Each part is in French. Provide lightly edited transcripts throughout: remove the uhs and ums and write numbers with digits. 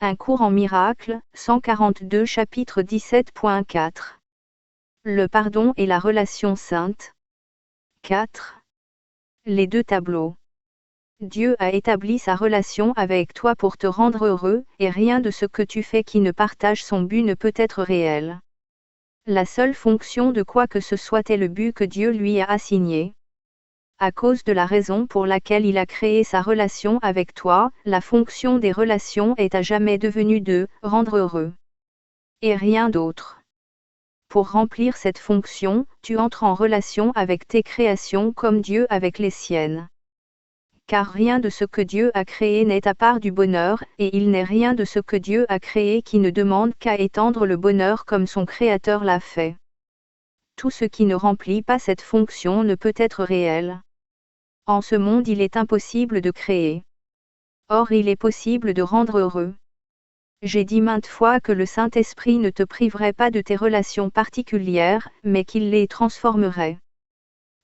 Un cours en miracles, 142 chapitre 17.4. Le pardon et la relation sainte. 4. Les deux tableaux. Dieu a établi sa relation avec toi pour te rendre heureux, et rien de ce que tu fais qui ne partage son but ne peut être réel. La seule fonction de quoi que ce soit est le but que Dieu lui a assigné. À cause de la raison pour laquelle il a créé sa relation avec toi, la fonction des relations est à jamais devenue de rendre heureux. Et rien d'autre. Pour remplir cette fonction, tu entres en relation avec tes créations comme Dieu avec les siennes. Car rien de ce que Dieu a créé n'est à part du bonheur, et il n'est rien de ce que Dieu a créé qui ne demande qu'à étendre le bonheur comme son Créateur l'a fait. Tout ce qui ne remplit pas cette fonction ne peut être réel. En ce monde il est impossible de créer. Or il est possible de rendre heureux. J'ai dit maintes fois que le Saint-Esprit ne te priverait pas de tes relations particulières, mais qu'il les transformerait.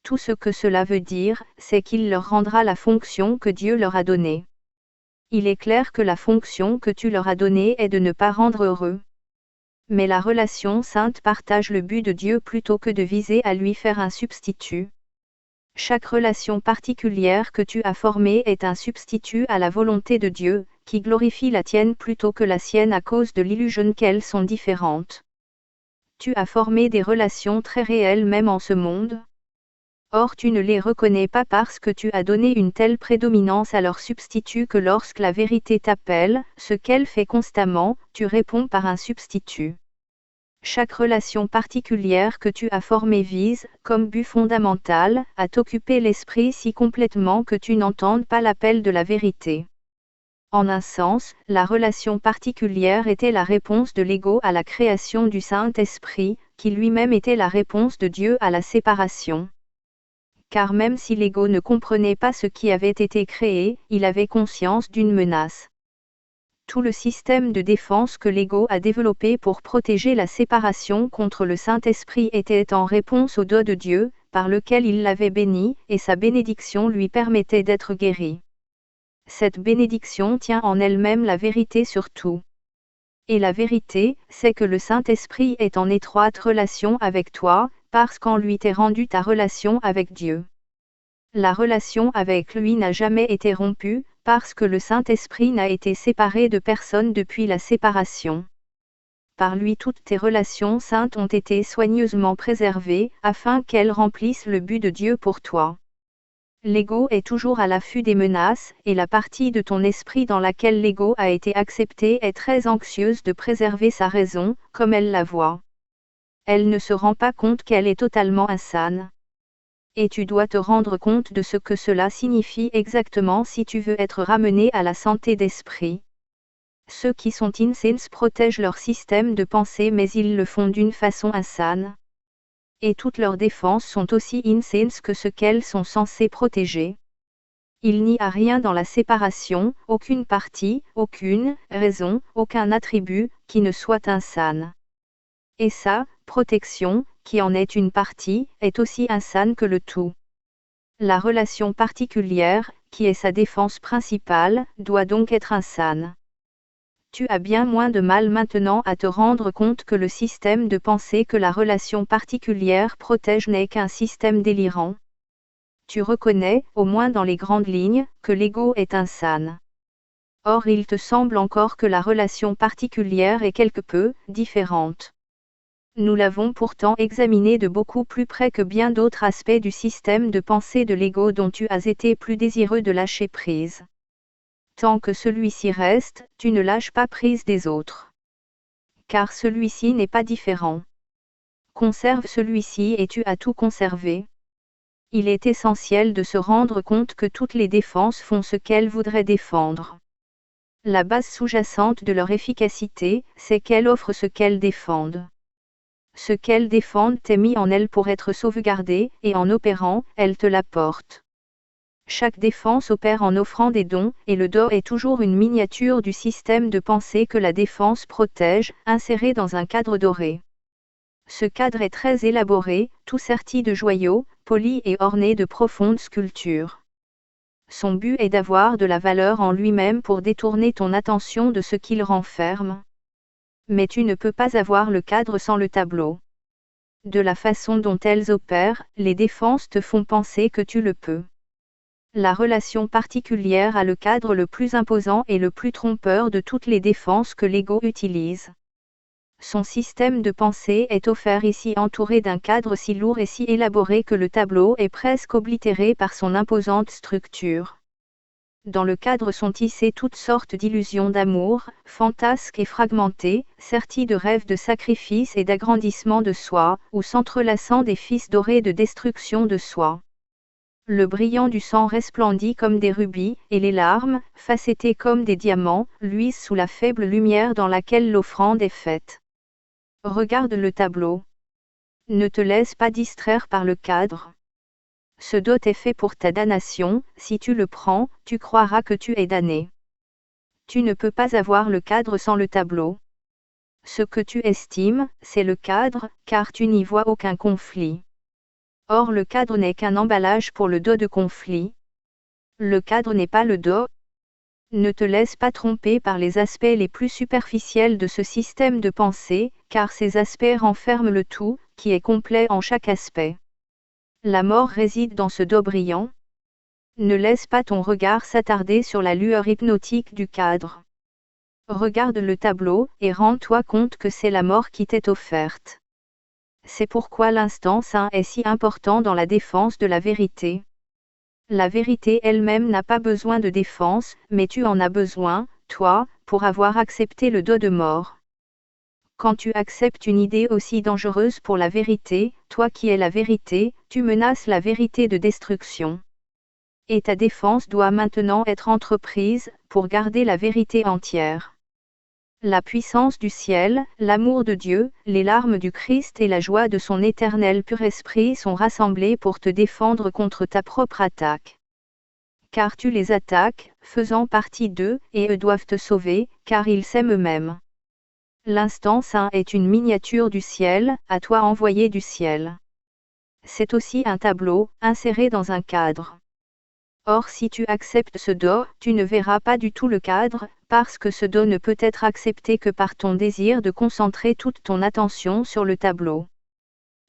Tout ce que cela veut dire, c'est qu'il leur rendra la fonction que Dieu leur a donnée. Il est clair que la fonction que tu leur as donnée est de ne pas rendre heureux. Mais la relation sainte partage le but de Dieu plutôt que de viser à lui faire un substitut. Chaque relation particulière que tu as formée est un substitut à la volonté de Dieu, qui glorifie la tienne plutôt que la sienne à cause de l'illusion qu'elles sont différentes. Tu as formé des relations très réelles même en ce monde. Or tu ne les reconnais pas parce que tu as donné une telle prédominance à leur substitut que lorsque la vérité t'appelle, ce qu'elle fait constamment, tu réponds par un substitut. Chaque relation particulière que tu as formée vise, comme but fondamental, à t'occuper l'esprit si complètement que tu n'entendes pas l'appel de la vérité. En un sens, la relation particulière était la réponse de l'ego à la création du Saint-Esprit, qui lui-même était la réponse de Dieu à la séparation. Car même si l'ego ne comprenait pas ce qui avait été créé, il avait conscience d'une menace. Tout le système de défense que l'ego a développé pour protéger la séparation contre le Saint-Esprit était en réponse au don de Dieu, par lequel il l'avait béni, et sa bénédiction lui permettait d'être guéri. Cette bénédiction tient en elle-même la vérité sur tout. Et la vérité, c'est que le Saint-Esprit est en étroite relation avec toi, parce qu'en lui t'es rendu ta relation avec Dieu. La relation avec lui n'a jamais été rompue, parce que le Saint-Esprit n'a été séparé de personne depuis la séparation. Par lui toutes tes relations saintes ont été soigneusement préservées, afin qu'elles remplissent le but de Dieu pour toi. L'ego est toujours à l'affût des menaces, et la partie de ton esprit dans laquelle l'ego a été accepté est très anxieuse de préserver sa raison, comme elle la voit. Elle ne se rend pas compte qu'elle est totalement insane. Et tu dois te rendre compte de ce que cela signifie exactement si tu veux être ramené à la santé d'esprit. Ceux qui sont insane protègent leur système de pensée mais ils le font d'une façon insane. Et toutes leurs défenses sont aussi insane que ce qu'elles sont censées protéger. Il n'y a rien dans la séparation, aucune partie, aucune raison, aucun attribut, qui ne soit insane. Et sa protection, qui en est une partie, est aussi insane que le tout. La relation particulière, qui est sa défense principale, doit donc être insane. Tu as bien moins de mal maintenant à te rendre compte que le système de pensée que la relation particulière protège n'est qu'un système délirant. Tu reconnais, au moins dans les grandes lignes, que l'ego est insane. Or il te semble encore que la relation particulière est quelque peu différente. Nous l'avons pourtant examiné de beaucoup plus près que bien d'autres aspects du système de pensée de l'ego dont tu as été plus désireux de lâcher prise. Tant que celui-ci reste, tu ne lâches pas prise des autres. Car celui-ci n'est pas différent. Conserve celui-ci et tu as tout conservé. Il est essentiel de se rendre compte que toutes les défenses font ce qu'elles voudraient défendre. La base sous-jacente de leur efficacité, c'est qu'elles offrent ce qu'elles défendent. Ce qu'elles défendent est mis en elles pour être sauvegardé, et en opérant, elles te l'apportent. Chaque défense opère en offrant des dons, et le don est toujours une miniature du système de pensée que la défense protège, inséré dans un cadre doré. Ce cadre est très élaboré, tout serti de joyaux, poli et orné de profondes sculptures. Son but est d'avoir de la valeur en lui-même pour détourner ton attention de ce qu'il renferme. Mais tu ne peux pas avoir le cadre sans le tableau. De la façon dont elles opèrent, les défenses te font penser que tu le peux. La relation particulière a le cadre le plus imposant et le plus trompeur de toutes les défenses que l'ego utilise. Son système de pensée est offert ici entouré d'un cadre si lourd et si élaboré que le tableau est presque oblitéré par son imposante structure. Dans le cadre sont tissées toutes sortes d'illusions d'amour, fantasques et fragmentées, serties de rêves de sacrifice et d'agrandissement de soi, ou s'entrelaçant des fils dorés de destruction de soi. Le brillant du sang resplendit comme des rubis, et les larmes, facettées comme des diamants, luisent sous la faible lumière dans laquelle l'offrande est faite. Regarde le tableau. Ne te laisse pas distraire par le cadre. Ce dot est fait pour ta damnation, si tu le prends, tu croiras que tu es damné. Tu ne peux pas avoir le cadre sans le tableau. Ce que tu estimes, c'est le cadre, car tu n'y vois aucun conflit. Or le cadre n'est qu'un emballage pour le dos de conflit. Le cadre n'est pas le dos. Ne te laisse pas tromper par les aspects les plus superficiels de ce système de pensée, car ces aspects renferment le tout, qui est complet en chaque aspect. La mort réside dans ce dos brillant. Ne laisse pas ton regard s'attarder sur la lueur hypnotique du cadre. Regarde le tableau, et rends-toi compte que c'est la mort qui t'est offerte. C'est pourquoi l'instant saint est si important dans la défense de la vérité. La vérité elle-même n'a pas besoin de défense, mais tu en as besoin, toi, pour avoir accepté le dos de mort. Quand tu acceptes une idée aussi dangereuse pour la vérité, toi qui es la vérité, tu menaces la vérité de destruction. Et ta défense doit maintenant être entreprise, pour garder la vérité entière. La puissance du ciel, l'amour de Dieu, les larmes du Christ et la joie de son éternel pur esprit sont rassemblés pour te défendre contre ta propre attaque. Car tu les attaques, faisant partie d'eux, et eux doivent te sauver, car ils s'aiment eux-mêmes. L'instant saint est une miniature du ciel, à toi envoyé du ciel. C'est aussi un tableau, inséré dans un cadre. Or si tu acceptes ce dos, tu ne verras pas du tout le cadre, parce que ce dos ne peut être accepté que par ton désir de concentrer toute ton attention sur le tableau.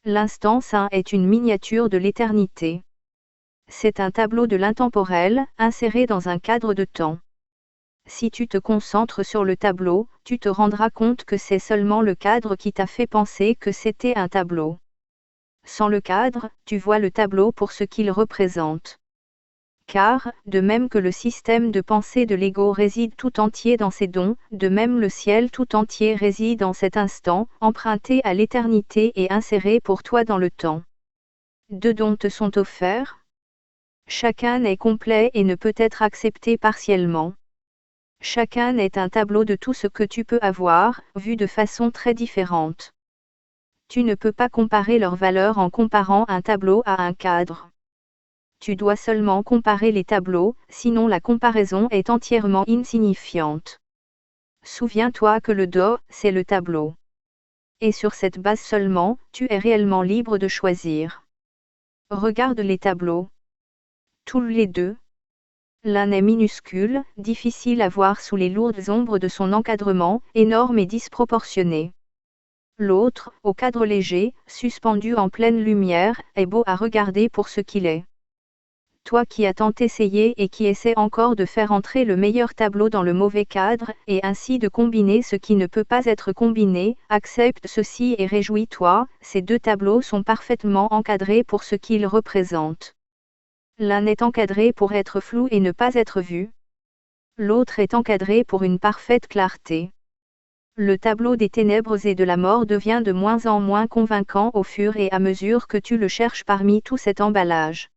L'instant saint est une miniature de l'éternité. C'est un tableau de l'intemporel, inséré dans un cadre de temps. Si tu te concentres sur le tableau, tu te rendras compte que c'est seulement le cadre qui t'a fait penser que c'était un tableau. Sans le cadre, tu vois le tableau pour ce qu'il représente. Car, de même que le système de pensée de l'ego réside tout entier dans ses dons, de même le ciel tout entier réside en cet instant, emprunté à l'éternité et inséré pour toi dans le temps. Deux dons te sont offerts. Chacun est complet et ne peut être accepté partiellement. Chacun est un tableau de tout ce que tu peux avoir, vu de façon très différente. Tu ne peux pas comparer leurs valeurs en comparant un tableau à un cadre. Tu dois seulement comparer les tableaux, sinon la comparaison est entièrement insignifiante. Souviens-toi que le dos, c'est le tableau. Et sur cette base seulement, tu es réellement libre de choisir. Regarde les tableaux. Tous les deux. L'un est minuscule, difficile à voir sous les lourdes ombres de son encadrement, énorme et disproportionné. L'autre, au cadre léger, suspendu en pleine lumière, est beau à regarder pour ce qu'il est. Toi qui as tant essayé et qui essaies encore de faire entrer le meilleur tableau dans le mauvais cadre, et ainsi de combiner ce qui ne peut pas être combiné, accepte ceci et réjouis-toi, ces deux tableaux sont parfaitement encadrés pour ce qu'ils représentent. L'un est encadré pour être flou et ne pas être vu. L'autre est encadré pour une parfaite clarté. Le tableau des ténèbres et de la mort devient de moins en moins convaincant au fur et à mesure que tu le cherches parmi tout cet emballage.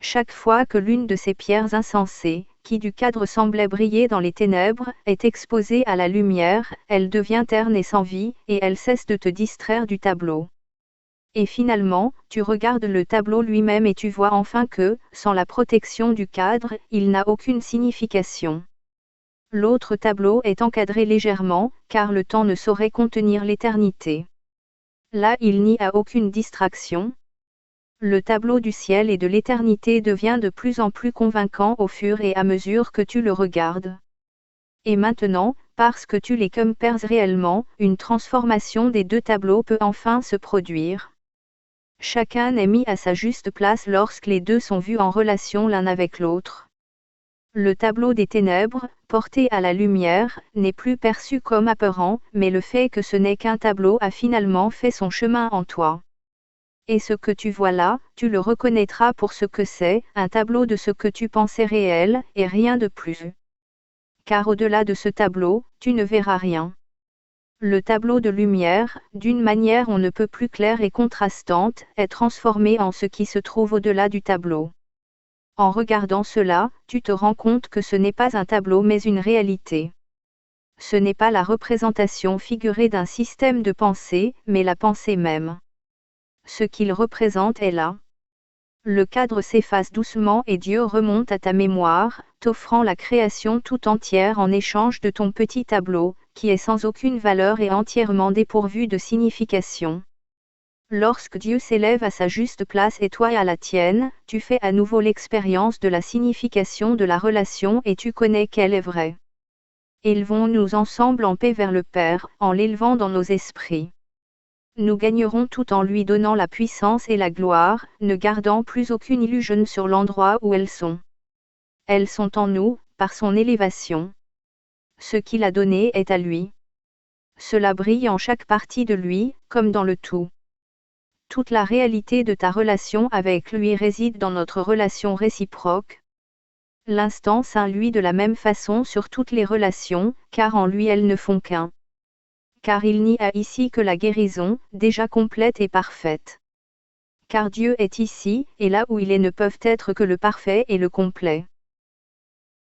Chaque fois que l'une de ces pierres insensées, qui du cadre semblait briller dans les ténèbres, est exposée à la lumière, elle devient terne et sans vie, et elle cesse de te distraire du tableau. Et finalement, tu regardes le tableau lui-même et tu vois enfin que, sans la protection du cadre, il n'a aucune signification. L'autre tableau est encadré légèrement, car le temps ne saurait contenir l'éternité. Là il n'y a aucune distraction. Le tableau du ciel et de l'éternité devient de plus en plus convaincant au fur et à mesure que tu le regardes. Et maintenant, parce que tu les compares réellement, une transformation des deux tableaux peut enfin se produire. Chacun est mis à sa juste place lorsque les deux sont vus en relation l'un avec l'autre. Le tableau des ténèbres, porté à la lumière, n'est plus perçu comme apeurant, mais le fait que ce n'est qu'un tableau a finalement fait son chemin en toi. Et ce que tu vois là, tu le reconnaîtras pour ce que c'est, un tableau de ce que tu pensais réel, et rien de plus. Car au-delà de ce tableau, tu ne verras rien. Le tableau de lumière, d'une manière on ne peut plus claire et contrastante, est transformé en ce qui se trouve au-delà du tableau. En regardant cela, tu te rends compte que ce n'est pas un tableau mais une réalité. Ce n'est pas la représentation figurée d'un système de pensée, mais la pensée même. Ce qu'il représente est là. Le cadre s'efface doucement et Dieu remonte à ta mémoire, t'offrant la création tout entière en échange de ton petit tableau, qui est sans aucune valeur et entièrement dépourvu de signification. Lorsque Dieu s'élève à sa juste place et toi à la tienne, tu fais à nouveau l'expérience de la signification de la relation et tu connais qu'elle est vraie. Élevons-nous ensemble en paix vers le Père, en l'élevant dans nos esprits. Nous gagnerons tout en lui donnant la puissance et la gloire, ne gardant plus aucune illusion sur l'endroit où elles sont. Elles sont en nous, par son élévation. Ce qu'il a donné est à lui. Cela brille en chaque partie de lui, comme dans le tout. Toute la réalité de ta relation avec lui réside dans notre relation réciproque. L'instant saint lui de la même façon sur toutes les relations, car en lui elles ne font qu'un. Car il n'y a ici que la guérison, déjà complète et parfaite. Car Dieu est ici, et là où il est ne peuvent être que le parfait et le complet.